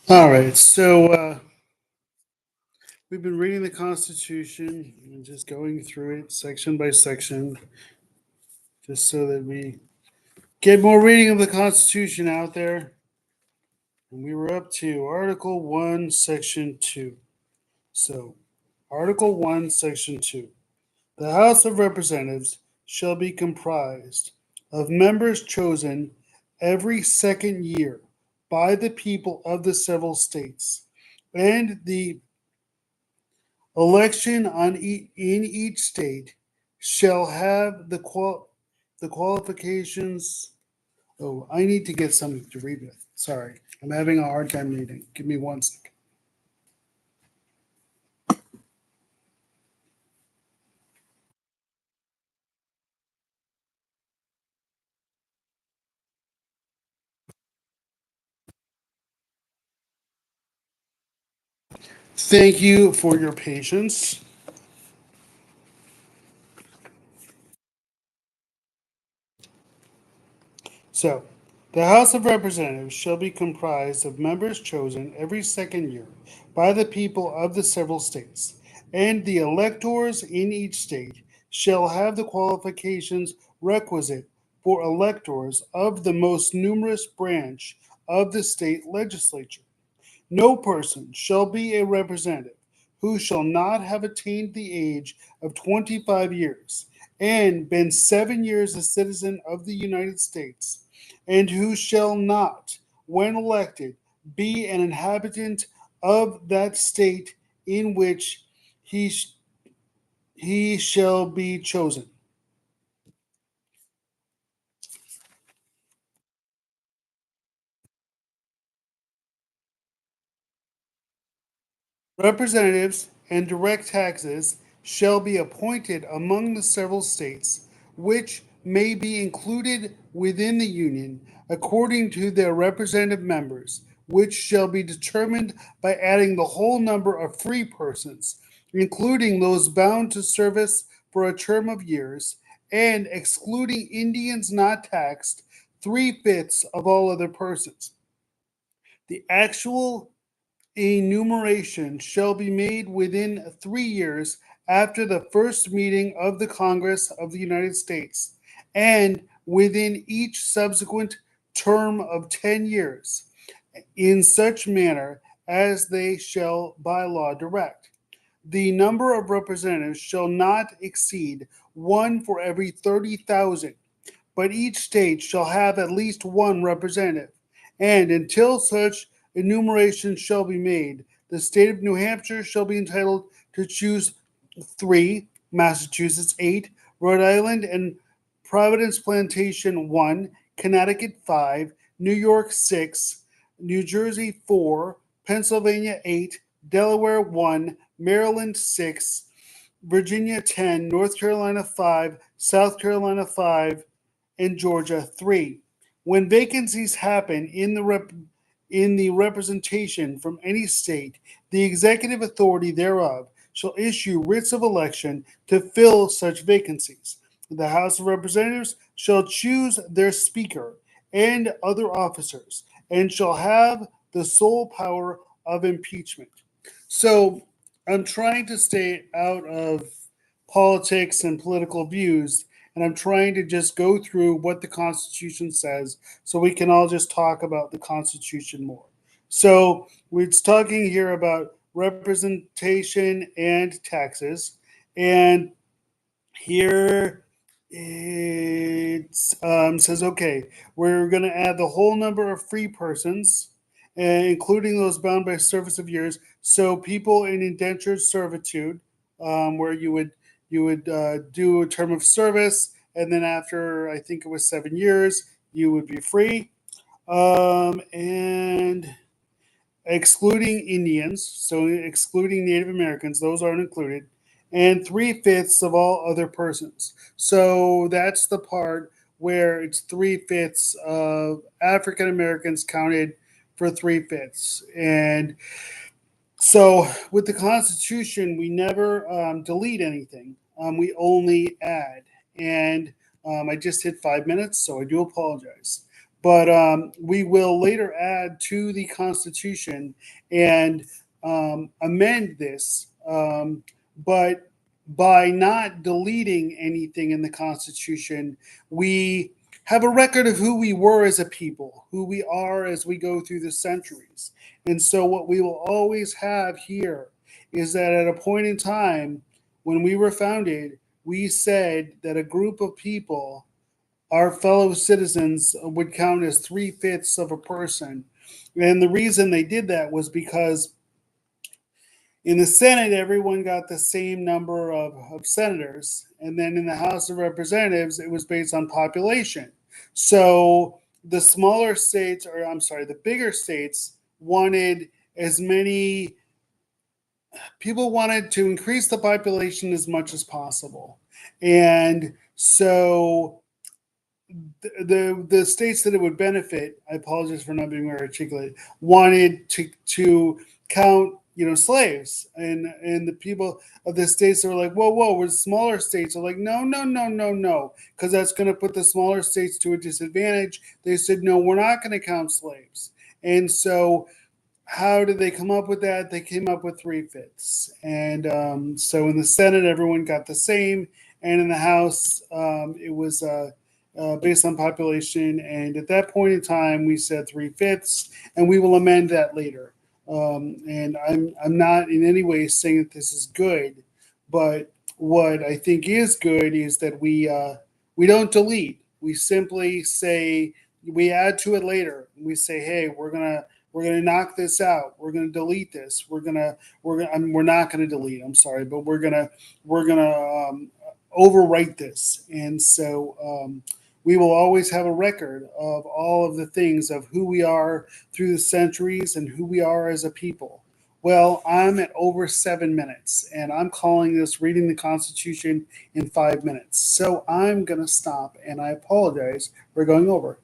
All right, so we've been reading the Constitution and just going through it section by section, just so that we get more reading of the Constitution out there. And we were up to Article 1, Section 2. So, Article 1, Section 2. The House of Representatives shall be comprised of members chosen every second year by the people of the several states, and the election in each state shall have the qualifications. Oh, I need to get something to read with. Sorry, I'm having a hard time reading. Give me one second. Thank you for your patience. So, the House of Representatives shall be comprised of members chosen every second year by the people of the several states, and the electors in each state shall have the qualifications requisite for electors of the most numerous branch of the state legislature. No person shall be a representative who shall not have attained the age of 25 years and been 7 years a citizen of the United States, and who shall not, when elected, be an inhabitant of that state in which he, he shall be chosen. Representatives and direct taxes shall be appointed among the several states, which may be included within the Union, according to their representative members, which shall be determined by adding the whole number of free persons, including those bound to service for a term of years, and excluding Indians not taxed, three-fifths of all other persons. The actual enumeration shall be made within 3 years after the first meeting of the Congress of the United States, and within each subsequent term of 10 years, in such manner as they shall by law direct. The number of representatives shall not exceed one for every 30,000, but each state shall have at least one representative. And until such enumeration shall be made, the state of New Hampshire shall be entitled to choose three, Massachusetts eight, Rhode Island and Providence Plantation one, Connecticut five, New York six, New Jersey four, Pennsylvania eight, Delaware one, Maryland six, Virginia 10, North Carolina 5, South Carolina 5, and Georgia 3. When vacancies happen in the representation from any state, the executive authority thereof shall issue writs of election to fill such vacancies. The House of Representatives shall choose their speaker and other officers, and shall have the sole power of impeachment. So I'm trying to stay out of politics and political views, and I'm trying to just go through what the Constitution says so we can all just talk about the Constitution more. So we're talking here about representation and taxes, and here it says, okay, we're going to add the whole number of free persons, including those bound by service of years. So people in indentured servitude, where you would do a term of service, and then after I think it was 7 years, you would be free. And excluding Indians, so excluding Native Americans, those aren't included, and three-fifths of all other persons. So that's the part where it's three-fifths of African Americans counted for three-fifths. And so with the Constitution, we never delete anything, we only add. And I just hit 5 minutes, so I do apologize. but we will later add to the Constitution and amend this. But by not deleting anything in the Constitution, we have a record of who we were as a people, who we are as we go through the centuries. And so, what we will always have here is that at a point in time when we were founded, we said that a group of people, our fellow citizens, would count as three-fifths of a person. And the reason they did that was because in the Senate, everyone got the same number of senators. And then in the House of Representatives, it was based on population. So the smaller states, or I'm sorry, the bigger states wanted as many people wanted to increase the population as much as possible. And so the states that it would benefit, I apologize for not being very articulate, wanted to count, slaves, and the people of the states that were like, whoa, we're smaller states are like, no, because that's going to put the smaller states to a disadvantage. They said, no, we're not going to count slaves. And so how did they come up with that? They came up with three-fifths. And so in the Senate, everyone got the same. And in the House, it was based on population. And at that point in time, we said three-fifths, and we will amend that later. And I'm not in any way saying that this is good, but what I think is good is that we don't delete. We simply say we add to it later. We say, hey, we're gonna knock this out. We're gonna delete this. We're not gonna delete. I'm sorry, but we're gonna overwrite this. And so we will always have a record of all of the things of who we are through the centuries and who we are as a people. Well, I'm at over 7 minutes, and I'm calling this reading the Constitution in 5 minutes. So I'm gonna stop, and I apologize for going over.